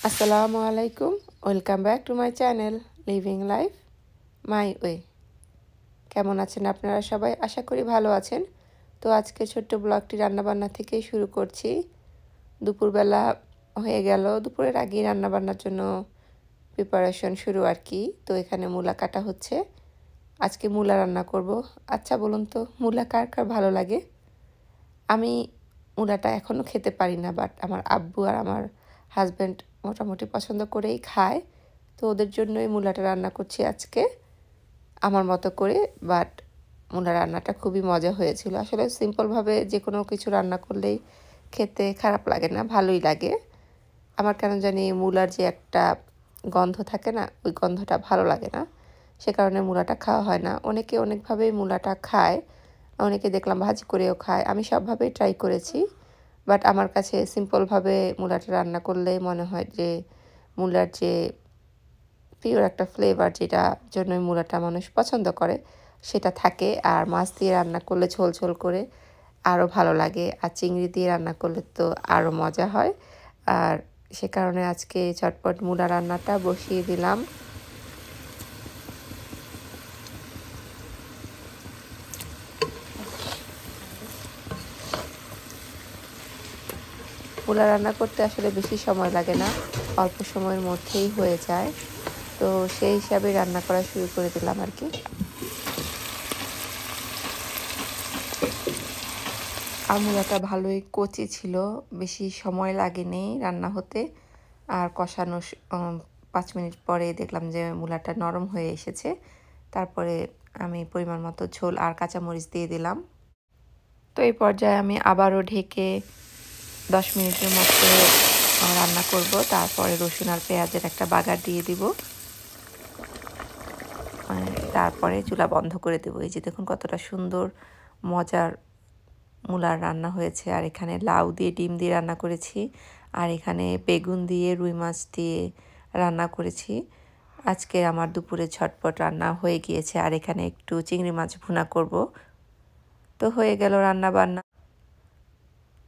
আসসালামু আলাইকুম, welcome back to my channel living life my way. কেমন আছেন আপনারা সবাই? আশা করি ভালো আছেন। তো আজকে ছোট্ট ব্লগটি রান্নাবান্না থেকেই শুরু করছি। দুপুরবেলা হয়ে গেল, দুপুরের আগেই রান্নাবান্নার জন্য প্রিপারেশন শুরু আর কি। তো এখানে মূলা কাটা হচ্ছে, আজকে মূলা রান্না করব। আচ্ছা বলুন তো, মূলা কার কার ভালো লাগে? আমি মূলাটা এখনও খেতে পারি না, বাট আমার আব্বু আর আমার হাজব্যান্ড মোটামুটি পছন্দ করেই খায়। তো ওদের জন্যই মূলাটা রান্না করছি আজকে আমার মতো করে। বাট মূলা রান্নাটা খুবই মজা হয়েছিল। আসলে সিম্পলভাবে যে কোনো কিছু রান্না করলেই খেতে খারাপ লাগে না, ভালোই লাগে। আমার কেন জানি মূলার যে একটা গন্ধ থাকে না, ওই গন্ধটা ভালো লাগে না, সে কারণে মূলাটা খাওয়া হয় না। অনেকে অনেকভাবেই মূলাটা খায়, অনেকে দেখলাম ভাজি করেও খায়। আমি সবভাবেই ট্রাই করেছি, বাট আমার কাছে সিম্পলভাবে মূলাটা রান্না করলে মনে হয় যে মূলার যে পিওর একটা ফ্লেভার, যেটা জন্যই মূলাটা মানুষ পছন্দ করে, সেটা থাকে। আর মাছ দিয়ে রান্না করলে ঝোল ঝোল করে আরও ভালো লাগে, আর চিংড়ি দিয়ে রান্না করলে তো আরও মজা হয়। আর সে কারণে আজকে ঝটপট মূলা রান্নাটা বসিয়ে দিলাম। মূলা রান্না করতে আসলে বেশি সময় লাগে না, অল্প সময়ের মধ্যেই হয়ে যায়। তো সেই হিসাবে রান্না করা শুরু করে দিলাম আর কি। আর মূলাটা ভালোই কচি ছিল, বেশি সময় লাগেনি রান্না হতে। আর কষানো 5 মিনিট পরে দেখলাম যে মূলাটা নরম হয়ে এসেছে। তারপরে আমি পরিমাণ মতো ঝোল আর কাঁচামরিচ দিয়ে দিলাম। তো এই পর্যায়ে আমি আবারও ঢেকে 10 মিনিটের মতো রান্না করব। তারপরে রসুন আর পেঁয়াজের একটা বাগার দিয়ে দিব, তারপরে চুলা বন্ধ করে দেবো। এই যে দেখুন কতটা সুন্দর মজার মূলার রান্না হয়েছে। আর এখানে লাউ দিয়ে ডিম দিয়ে রান্না করেছি, আর এখানে বেগুন দিয়ে রুই মাছ দিয়ে রান্না করেছি। আজকে আমার দুপুরে ঝটপট রান্না হয়ে গিয়েছে। আর এখানে একটু চিংড়ি মাছ ভুনা করব। তো হয়ে গেল রান্না বান্না।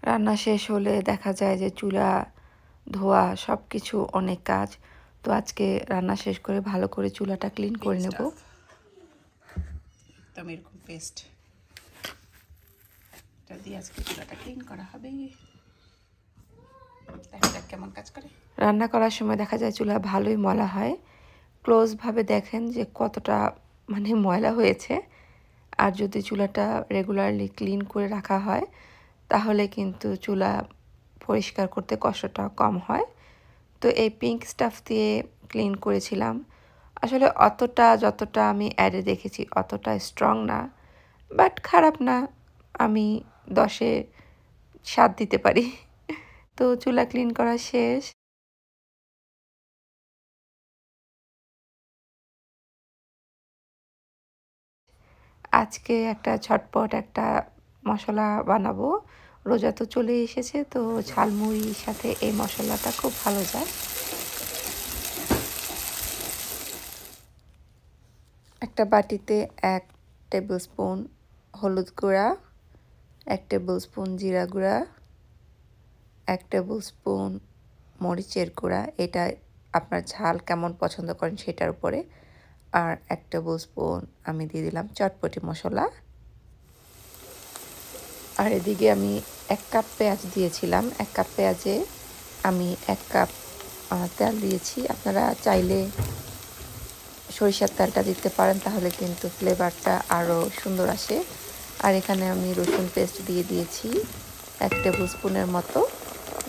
রান্না শেষ হলে দেখা যায় যে চুলা ধোয়া সব কিছু অনেক কাজ। তো আজকে রান্না শেষ করে ভালো করে চুলাটা ক্লিন করে নেব। একদম এরকম পেস্ট এটা দিয়ে আজকে চুলাটা ক্লিন করা হবে। দেখা যাক কেমন কাজ করে। রান্না করার সময় দেখা যায় চুলা ভালোই ময়লা হয়। ক্লোজভাবে দেখেন যে কতটা ময়লা হয়েছে। আর যদি চুলাটা রেগুলারলি ক্লিন করে রাখা হয় তাহলে কিন্তু চুলা পরিষ্কার করতে কষ্টটা কম হয়। তো এই পিঙ্ক স্টাফ দিয়ে ক্লিন করেছিলাম। আসলে অতটা যতটা আমি অ্যাডে দেখেছি অতটা স্ট্রং না, বাট খারাপ না। আমি 10-এ 7 দিতে পারি। তো চুলা ক্লিন করা শেষ। আজকে একটা ঝটপট একটা মশলা বানাবো। রোজা তো চলে এসেছে, তো ঝালমুড়ির সাথে এই মশলাটা খুব ভালো যায়। একটা বাটিতে 1 টেবিল স্পুন হলুদ গুঁড়া, 1 টেবিল স্পুন জিরা গুঁড়া, 1 টেবিল স্পুন মরিচের গুঁড়া, এটা আপনার ঝাল কেমন পছন্দ করেন সেটার উপরে। আর 1 টেবিল স্পুন আমি দিয়ে দিলাম চটপটি মশলা। আর এদিকে আমি 1 কাপ পেঁয়াজ দিয়েছিলাম। 1 কাপ পেঁয়াজে আমি 1 কাপ তেল দিয়েছি। আপনারা চাইলে সরিষার তেলটা দিতে পারেন, তাহলে কিন্তু ফ্লেভারটা আরও সুন্দর আসে। আর এখানে আমি রসুন পেস্ট দিয়ে দিয়েছি 1 টেবিল স্পুনের মতো,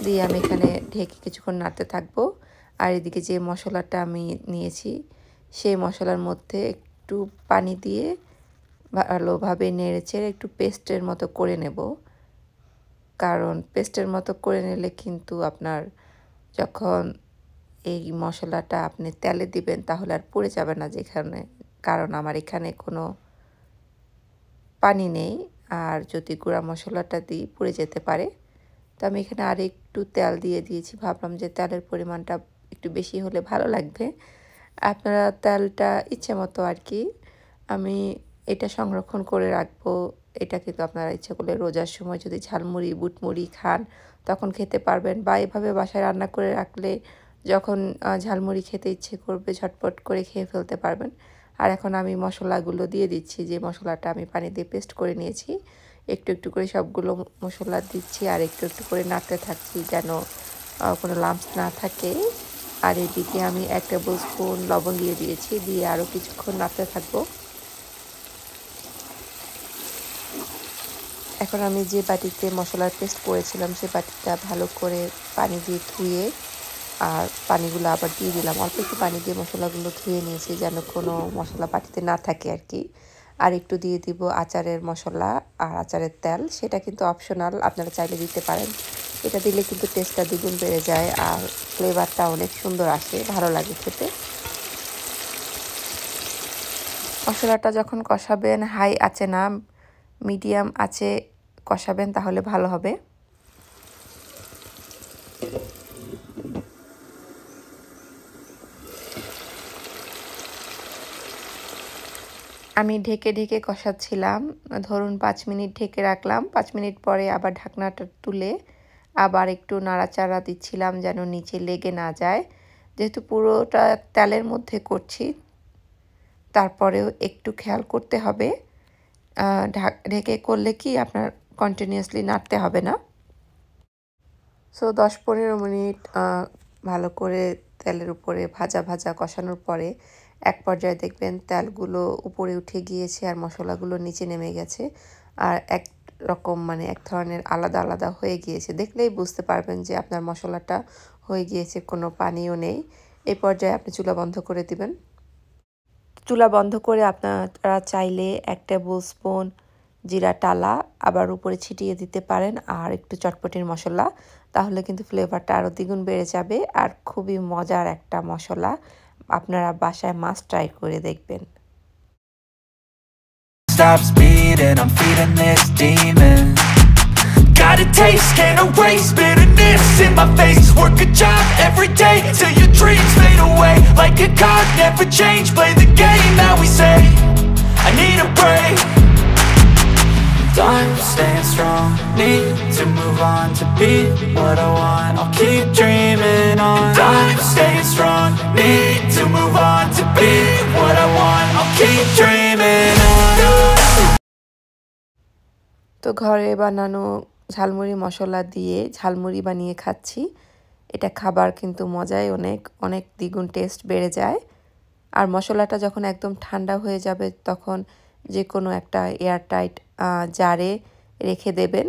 দিয়ে আমি এখানে ঢেকে কিছুক্ষণ নাড়তে থাকবো। আর এদিকে যে মশলাটা আমি নিয়েছি সেই মশলার মধ্যে একটু পানি দিয়ে ভালোভাবে নেড়েচেড়ে একটু পেস্টের মতো করে নেব। কারণ পেস্টের মতো করে নিলে কিন্তু আপনার যখন এই মশলাটা আপনি তেলে দিবেন তাহলে আর পুড়ে যাবে না যেখানে, কারণ আমার এখানে কোনো পানি নেই। আর যদি গুঁড়া মশলাটা দিই পুড়ে যেতে পারে। তো আমি এখানে আর একটু তেল দিয়ে দিয়েছি, ভাবলাম যে তেলের পরিমাণটা একটু বেশি হলে ভালো লাগবে। আপনারা তেলটা ইচ্ছে মতো আর কি। আমি এটা সংরক্ষণ করে রাখবো। এটা কিন্তু আপনারা ইচ্ছে করলে রোজার সময় যদি ঝালমুড়ি বুটমুড়ি খান তখন খেতে পারবেন, বা এভাবে বাসায় রান্না করে রাখলে যখন ঝালমুড়ি খেতে ইচ্ছে করবে ঝটপট করে খেয়ে ফেলতে পারবেন। আর এখন আমি মশলাগুলো দিয়ে দিচ্ছি, যে মশলাটা আমি পানি দিয়ে পেস্ট করে নিয়েছি। একটু একটু করে সবগুলো মশলা দিচ্ছি আর একটু একটু করে নাড়তে থাকছি যেন কোনো লাম্পস না থাকে। আর এদিকে আমি 1 টেবিল স্পুন লবণ দিয়ে দিয়েছি, দিয়ে আরও কিছুক্ষণ নাড়তে থাকবো। এখন আমি যে বাটিতে মশলার পেস্ট করেছিলাম সে বাটিটা ভালো করে পানি দিয়ে ধুয়ে আর পানিগুলো আবার দিয়ে দিলাম। অল্প একটু পানি দিয়ে মশলাগুলো ধুয়ে নিয়েছি যেন কোনো মশলা বাটিতে না থাকে আর কি। আর একটু দিয়ে দিব আচারের মশলা আর আচারের তেল, সেটা কিন্তু অপশনাল, আপনারা চাইলে দিতে পারেন। এটা দিলে কিন্তু টেস্টটা দ্বিগুণ বেড়ে যায় আর ফ্লেভারটা অনেক সুন্দর আসে, ভালো লাগে খেতে। মশলাটা যখন কষাবেন হাই আঁচে না, মিডিয়াম আঁচে কষাবেন, তাহলে ভালো হবে। আমি ঢেকে ঢেকে কষাচ্ছিলাম, ধরুন 5 মিনিট ঢেকে রাখলাম। 5 মিনিট পরে আবার ঢাকনাটা তুলে আবার একটু নাড়াচাড়া দিচ্ছিলাম যেন নিচে লেগে না যায়। যেহেতু পুরোটা তেলের মধ্যে করছি, তারপরেও একটু খেয়াল করতে হবে। ঢেকে করলে কি আপনার কন্টিনিউয়াসলি নাড়তে হবে না। সো 10-15 মিনিট ভালো করে তেলের উপরে ভাজা ভাজা কষানোর পরে এক পর্যায়ে দেখবেন তেলগুলো উপরে উঠে গিয়েছে আর মশলাগুলো নিচে নেমে গেছে। আর এক রকম মানে এক ধরনের আলাদা আলাদা হয়ে গিয়েছে, দেখলেই বুঝতে পারবেন যে আপনার মশলাটা হয়ে গিয়েছে, কোনো পানিও নেই। এই পর্যায়ে আপনি চুলা বন্ধ করে দিবেন। চুলা বন্ধ করে আপনারা চাইলে 1 টেবিল স্পুন জিরা টালা আবার উপরে ছিটিয়ে দিতে পারেন আর একটু চটপটির মশলা, তাহলে কিন্তু ফ্লেভারটা আরও দ্বিগুণ বেড়ে যাবে। আর খুবই মজার একটা মশলা, আপনারা বাসায় মাস্ট ট্রাই করে দেখবেন। Stops beating, I'm feeding this demon. Got a taste, can't erase bitterness in my face. Work a job every day till your dreams fade away. Like a card, never change, play the game that we say. I need a break. I'm staying strong, need to move on to be what I want. I'll keep dreaming on. I'm staying strong, need to move on to be what I want. I'll keep dreaming on. তো ঘরে বানানো ঝালমুড়ি মশলা দিয়ে ঝালমুড়ি বানিয়ে খাচ্ছি। এটা খাবার কিন্তু মজাই অনেক অনেক দ্বিগুণ টেস্ট বেড়ে যায়। আর মশলাটা যখন একদম ঠান্ডা হয়ে যাবে তখন যে কোনো একটা এয়ারটাইট জারে রেখে দেবেন,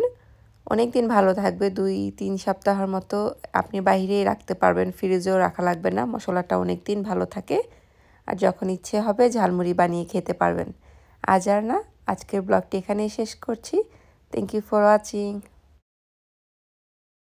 অনেক দিন ভালো থাকবে। 2-3 সপ্তাহের মতো আপনি বাইরেই রাখতে পারবেন, ফ্রিজেও রাখা লাগবে না। মশলাটা অনেক দিন ভালো থাকে আর যখন ইচ্ছে হবে ঝালমুড়ি বানিয়ে খেতে পারবেন। আজ আর না, আজকের ব্লগটি এখানেই শেষ করছি। Thank you for watching.